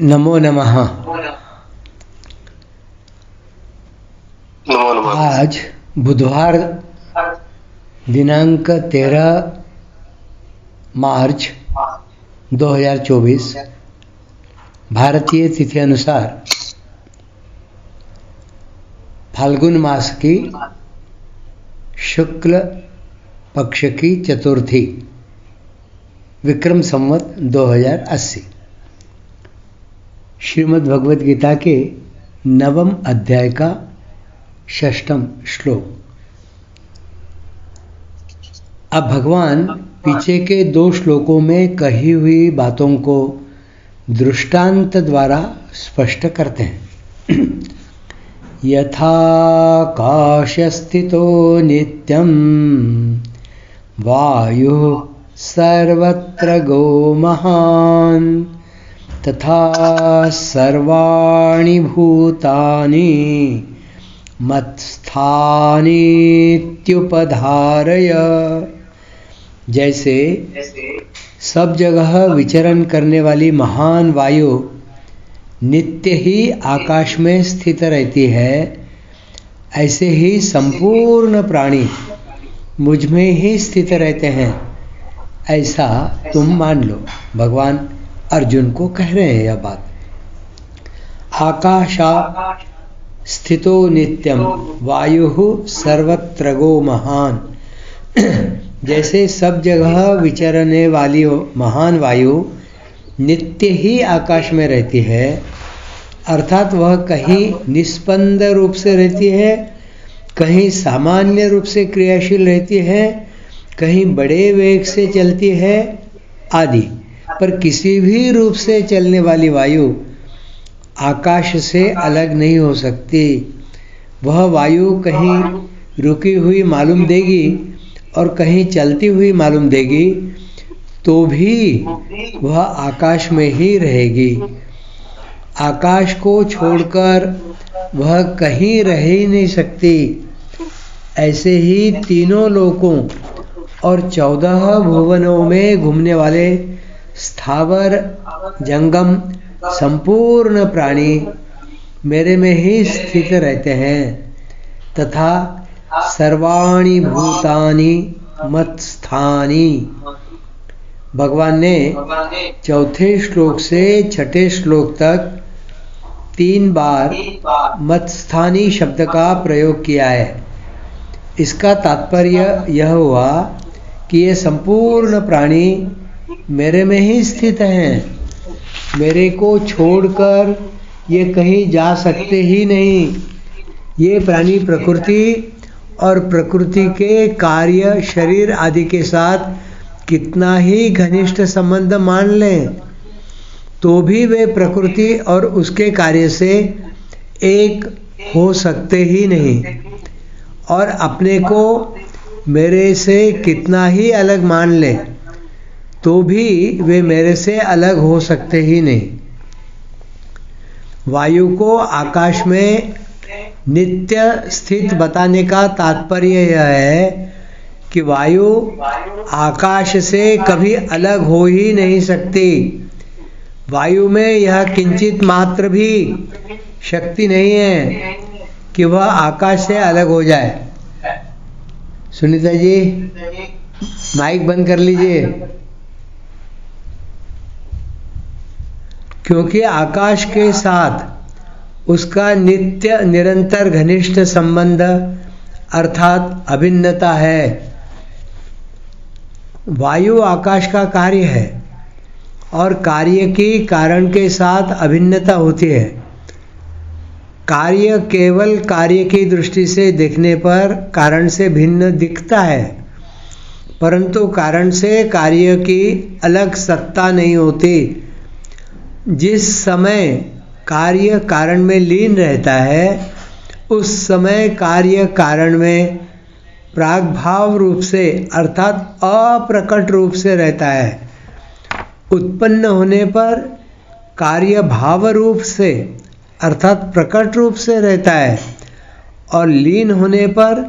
नमो नमः। नमो नमः। आज बुधवार दिनांक 13 मार्च 2024 भारतीय तिथि अनुसार फाल्गुन मास की शुक्ल पक्ष की चतुर्थी, विक्रम संवत 2080। श्रीमद् भगवद गीता के 9वें अध्याय का 6वां श्लोक। अब भगवान पीछे के 2 श्लोकों में कही हुई बातों को दृष्टांत द्वारा स्पष्ट करते हैं। यथाकाशस्थितो नित्यं वायुः सर्वत्र गो महान् तथा सर्वाणि भूतानि मत्स्थानीत्युपधारय। जैसे सब जगह विचरण करने वाली महान वायु नित्य ही आकाश में स्थित रहती है, ऐसे ही संपूर्ण प्राणी मुझ में ही स्थित रहते हैं, ऐसा तुम मान लो। भगवान अर्जुन को कह रहे हैं यह बात। आकाशा स्थितो नित्यम वायुः सर्वत्र गो महान। जैसे सब जगह विचरने वाली महान वायु नित्य ही आकाश में रहती है, अर्थात वह कहीं निस्पंद रूप से रहती है, कहीं सामान्य रूप से क्रियाशील रहती है, कहीं बड़े वेग से चलती है आदि। पर किसी भी रूप से चलने वाली वायु आकाश से अलग नहीं हो सकती। वह वायु कहीं रुकी हुई मालूम देगी और कहीं चलती हुई मालूम देगी, तो भी वह आकाश में ही रहेगी। आकाश को छोड़कर वह कहीं रह ही नहीं सकती। ऐसे ही तीनों लोकों और 14 भुवनों में घूमने वाले स्थावर जंगम संपूर्ण प्राणी मेरे में ही स्थित रहते हैं, तथा सर्वाणि भूतानि मत्स्थानी। भगवान ने 4 श्लोक से 6 श्लोक तक 3 बार मत्स्थानी शब्द का प्रयोग किया है। इसका तात्पर्य यह हुआ कि ये संपूर्ण प्राणी मेरे में ही स्थित हैं। मेरे को छोड़कर ये कहीं जा सकते ही नहीं। ये प्राणी प्रकृति और प्रकृति के कार्य शरीर आदि के साथ कितना ही घनिष्ठ संबंध मान लें, तो भी वे प्रकृति और उसके कार्य से एक हो सकते ही नहीं। और अपने को मेरे से कितना ही अलग मान लें, तो भी वे मेरे से अलग हो सकते ही नहीं। वायु को आकाश में नित्य स्थित बताने का तात्पर्य यह है कि वायु आकाश से कभी अलग हो ही नहीं सकती। वायु में यह किंचित मात्र भी शक्ति नहीं है कि वह आकाश से अलग हो जाए। सुनीता जी, माइक बंद कर लीजिए। क्योंकि आकाश के साथ उसका नित्य निरंतर घनिष्ठ संबंध अर्थात अभिन्नता है। वायु आकाश का कार्य है और कार्य की कारण के साथ अभिन्नता होती है। कार्य केवल कार्य की दृष्टि से देखने पर कारण से भिन्न दिखता है, परंतु कारण से कार्य की अलग सत्ता नहीं होती। जिस समय कार्य कारण में लीन रहता है, उस समय कार्य कारण में प्रागभाव रूप से अर्थात अप्रकट रूप से रहता है। उत्पन्न होने पर कार्य भाव रूप से अर्थात प्रकट रूप से रहता है, और लीन होने पर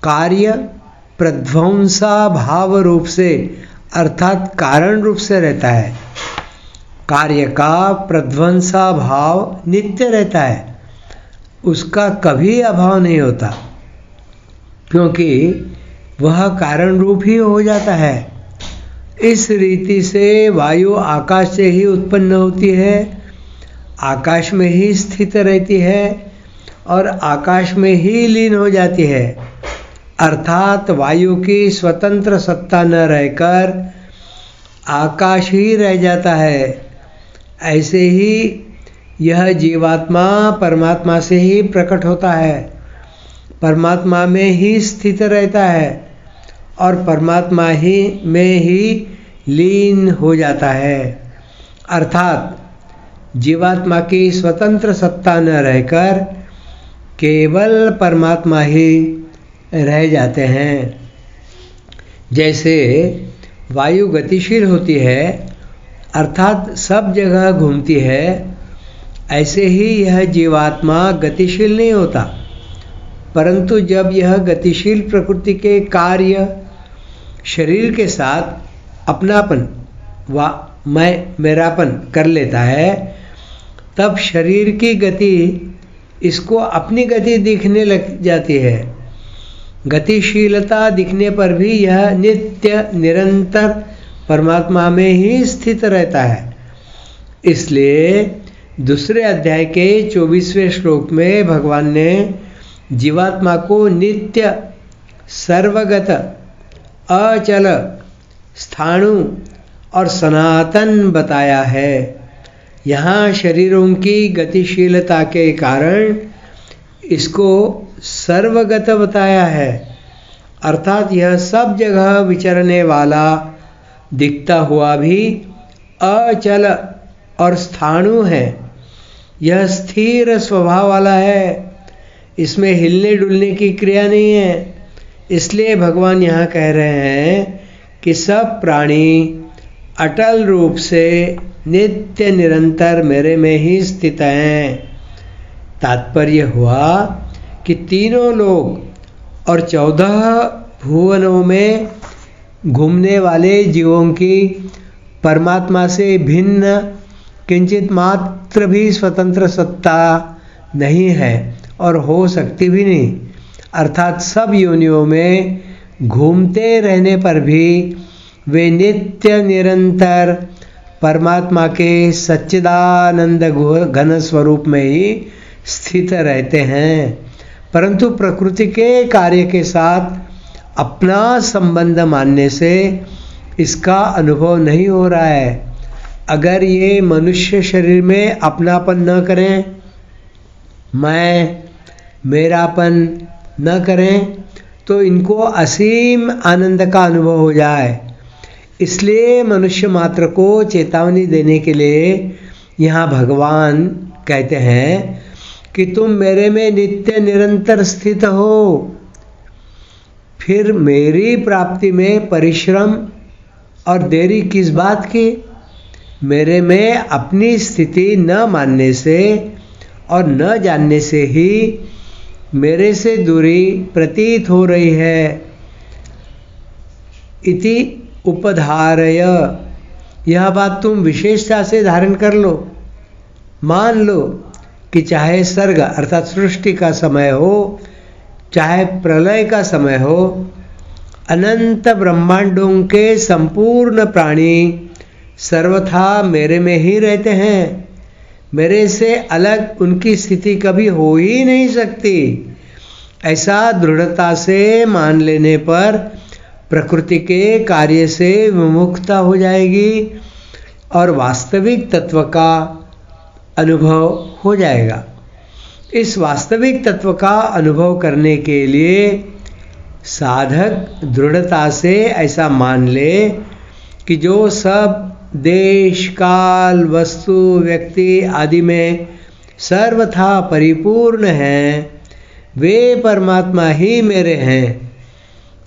कार्य प्रध्वंसा भाव रूप से अर्थात कारण रूप से रहता है। कार्य का प्रध्वंसा भाव नित्य रहता है, उसका कभी अभाव नहीं होता, क्योंकि वह कारण रूप ही हो जाता है। इस रीति से वायु आकाश से ही उत्पन्न होती है, आकाश में ही स्थित रहती है और आकाश में ही लीन हो जाती है। अर्थात वायु की स्वतंत्र सत्ता न रहकर आकाश ही रह जाता है। ऐसे ही यह जीवात्मा परमात्मा से ही प्रकट होता है, परमात्मा में ही स्थित रहता है और परमात्मा ही में ही लीन हो जाता है। अर्थात जीवात्मा की स्वतंत्र सत्ता न रहकर केवल परमात्मा ही रह जाते हैं। जैसे वायु गतिशील होती है, अर्थात सब जगह घूमती है, ऐसे ही यह जीवात्मा गतिशील नहीं होता, परंतु जब यह गतिशील प्रकृति के कार्य शरीर के साथ अपनापन व मैं मेरापन कर लेता है, तब शरीर की गति इसको अपनी गति दिखने लग जाती है। गतिशीलता दिखने पर भी यह नित्य निरंतर परमात्मा में ही स्थित रहता है। इसलिए दूसरे अध्याय के 24वें श्लोक में भगवान ने जीवात्मा को नित्य, सर्वगत, अचल, स्थाणु और सनातन बताया है। यहाँ शरीरों की गतिशीलता के कारण इसको सर्वगत बताया है, अर्थात यह सब जगह विचरने वाला दिखता हुआ भी अचल और स्थाणु है। यह स्थिर स्वभाव वाला है, इसमें हिलने डुलने की क्रिया नहीं है। इसलिए भगवान यहाँ कह रहे हैं कि सब प्राणी अटल रूप से नित्य निरंतर मेरे में ही स्थित हैं। तात्पर्य हुआ कि तीनों लोग और 14 भुवनों में घूमने वाले जीवों की परमात्मा से भिन्न किंचित मात्र भी स्वतंत्र सत्ता नहीं है और हो सकती भी नहीं। अर्थात सब योनियों में घूमते रहने पर भी वे नित्य निरंतर परमात्मा के सच्चिदानंद घन स्वरूप में ही स्थित रहते हैं, परंतु प्रकृति के कार्य के साथ अपना संबंध मानने से इसका अनुभव नहीं हो रहा है। अगर ये मनुष्य शरीर में अपनापन न करें, मैं मेरापन न करें, तो इनको असीम आनंद का अनुभव हो जाए। इसलिए मनुष्य मात्र को चेतावनी देने के लिए यहाँ भगवान कहते हैं कि तुम मेरे में नित्य निरंतर स्थित हो, फिर मेरी प्राप्ति में परिश्रम और देरी किस बात की। मेरे में अपनी स्थिति न मानने से और न जानने से ही मेरे से दूरी प्रतीत हो रही है। इति उपधारय, यह बात तुम विशेषता से धारण कर लो, मान लो कि चाहे सर्ग अर्थात सृष्टि का समय हो, चाहे प्रलय का समय हो, अनंत ब्रह्मांडों के संपूर्ण प्राणी सर्वथा मेरे में ही रहते हैं। मेरे से अलग उनकी स्थिति कभी हो ही नहीं सकती। ऐसा दृढ़ता से मान लेने पर प्रकृति के कार्य से विमुखता हो जाएगी और वास्तविक तत्व का अनुभव हो जाएगा। इस वास्तविक तत्व का अनुभव करने के लिए साधक दृढ़ता से ऐसा मान ले कि जो सब देश, काल, वस्तु, व्यक्ति आदि में सर्वथा परिपूर्ण हैं, वे परमात्मा ही मेरे हैं।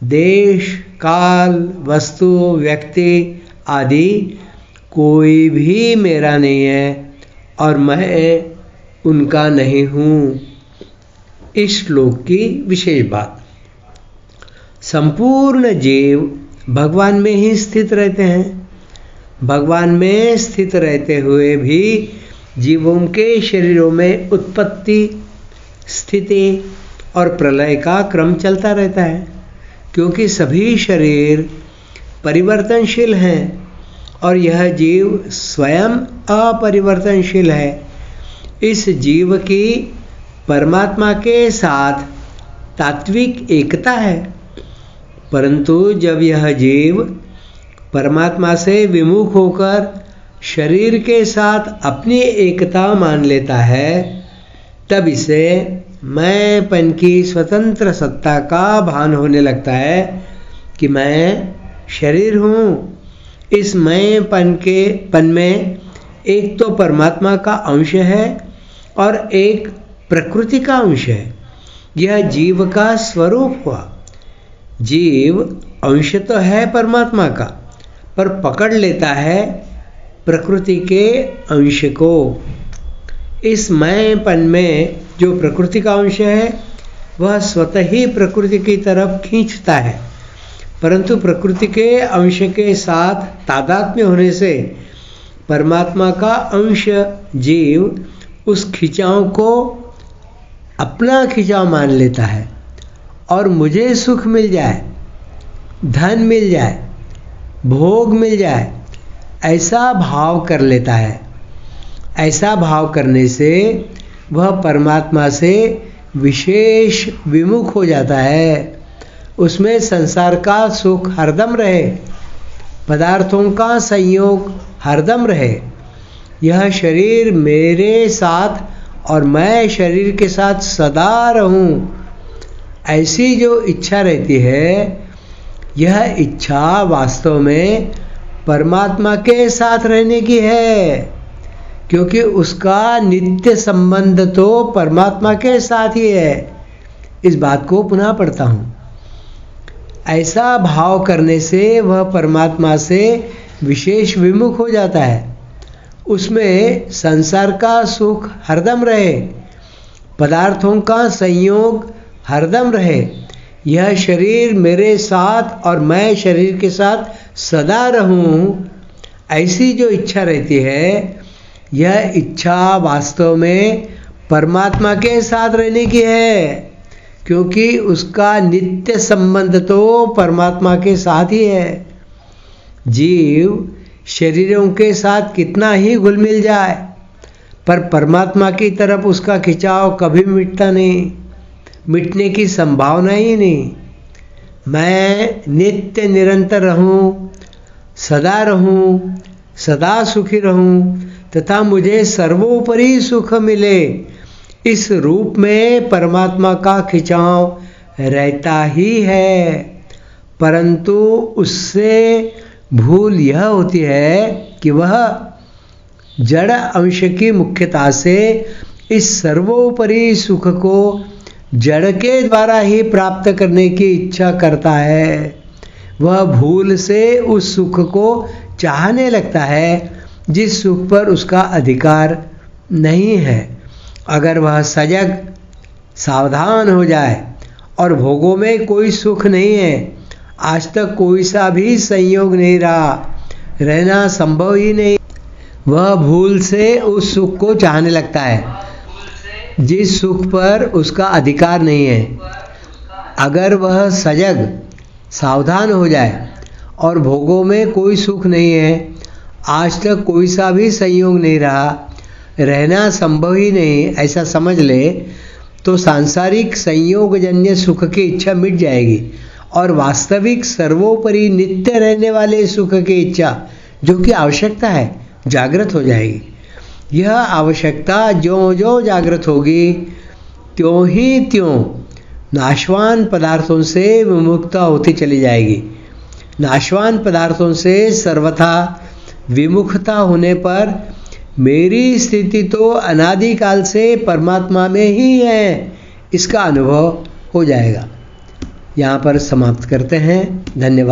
देश, काल, वस्तु, व्यक्ति आदि कोई भी मेरा नहीं है और मैं उनका नहीं हूँ। इस श्लोक की विशेष बात, संपूर्ण जीव भगवान में ही स्थित रहते हैं। भगवान में स्थित रहते हुए भी जीवों के शरीरों में उत्पत्ति, स्थिति और प्रलय का क्रम चलता रहता है, क्योंकि सभी शरीर परिवर्तनशील हैं और यह जीव स्वयं अपरिवर्तनशील है। इस जीव की परमात्मा के साथ तात्विक एकता है, परंतु जब यह जीव परमात्मा से विमुख होकर शरीर के साथ अपनी एकता मान लेता है, तब इसे मैंपन की स्वतंत्र सत्ता का भान होने लगता है कि मैं शरीर हूँ। इस मैंपन में एक तो परमात्मा का अंश है और एक प्रकृति का अंश है। यह जीव का स्वरूप हुआ। जीव अंश तो है परमात्मा का, पर पकड़ लेता है प्रकृति के अंश को। इस मैंपन में जो प्रकृति का अंश है वह स्वतः ही प्रकृति की तरफ खींचता है, परंतु प्रकृति के अंश के साथ तादात्म्य होने से परमात्मा का अंश जीव उस खिंचाव को अपना खिंचाव मान लेता है और मुझे सुख मिल जाए, धन मिल जाए, भोग मिल जाए, ऐसा भाव कर लेता है। ऐसा भाव करने से वह परमात्मा से विशेष विमुख हो जाता है। उसमें संसार का सुख हरदम रहे, पदार्थों का संयोग हरदम रहे, यह शरीर मेरे साथ और मैं शरीर के साथ सदा रहूं, ऐसी जो इच्छा रहती है, यह इच्छा वास्तव में परमात्मा के साथ रहने की है, क्योंकि उसका नित्य संबंध तो परमात्मा के साथ ही है। इस बात को पुनः पढ़ता हूँ। ऐसा भाव करने से वह परमात्मा से विशेष विमुख हो जाता है। उसमें संसार का सुख हरदम रहे, पदार्थों का संयोग हरदम रहे, यह शरीर मेरे साथ और मैं शरीर के साथ सदा रहूं, ऐसी जो इच्छा रहती है, यह इच्छा वास्तव में परमात्मा के साथ रहने की है, क्योंकि उसका नित्य संबंध तो परमात्मा के साथ ही है। जीव शरीरों के साथ कितना ही घुल मिल जाए, पर परमात्मा की तरफ उसका खिंचाव कभी मिटता नहीं, मिटने की संभावना ही नहीं। मैं नित्य निरंतर रहूं, सदा रहूं, सदा सुखी रहूं तथा मुझे सर्वोपरि सुख मिले, इस रूप में परमात्मा का खिंचाव रहता ही है। परंतु उससे भूल यह होती है कि वह जड़ अंश की मुख्यता से इस सर्वोपरि सुख को जड़ के द्वारा ही प्राप्त करने की इच्छा करता है। वह भूल से उस सुख को चाहने लगता है जिस सुख पर उसका अधिकार नहीं है। अगर वह सजग सावधान हो जाए और भोगों में कोई सुख नहीं है, आज तक कोई सा भी संयोग नहीं रहा, रहना संभव ही नहीं, वह भूल से उस सुख को चाहने लगता है जिस सुख पर उसका अधिकार नहीं है। अगर वह सजग सावधान हो जाए और भोगों में कोई सुख नहीं है, आज तक कोई सा भी संयोग नहीं रहा, रहना संभव ही नहीं, ऐसा समझ ले, तो सांसारिक संयोगजन्य सुख की इच्छा मिट जाएगी और वास्तविक सर्वोपरि नित्य रहने वाले सुख की इच्छा, जो कि आवश्यकता है, जागृत हो जाएगी। यह आवश्यकता ज्यों ज्यों जागृत होगी, त्यों ही त्यों नाशवान पदार्थों से विमुक्ता होती चली जाएगी। नाशवान पदार्थों से सर्वथा विमुखता होने पर मेरी स्थिति तो अनादिकाल से परमात्मा में ही है, इसका अनुभव हो जाएगा। यहाँ पर समाप्त करते हैं। धन्यवाद।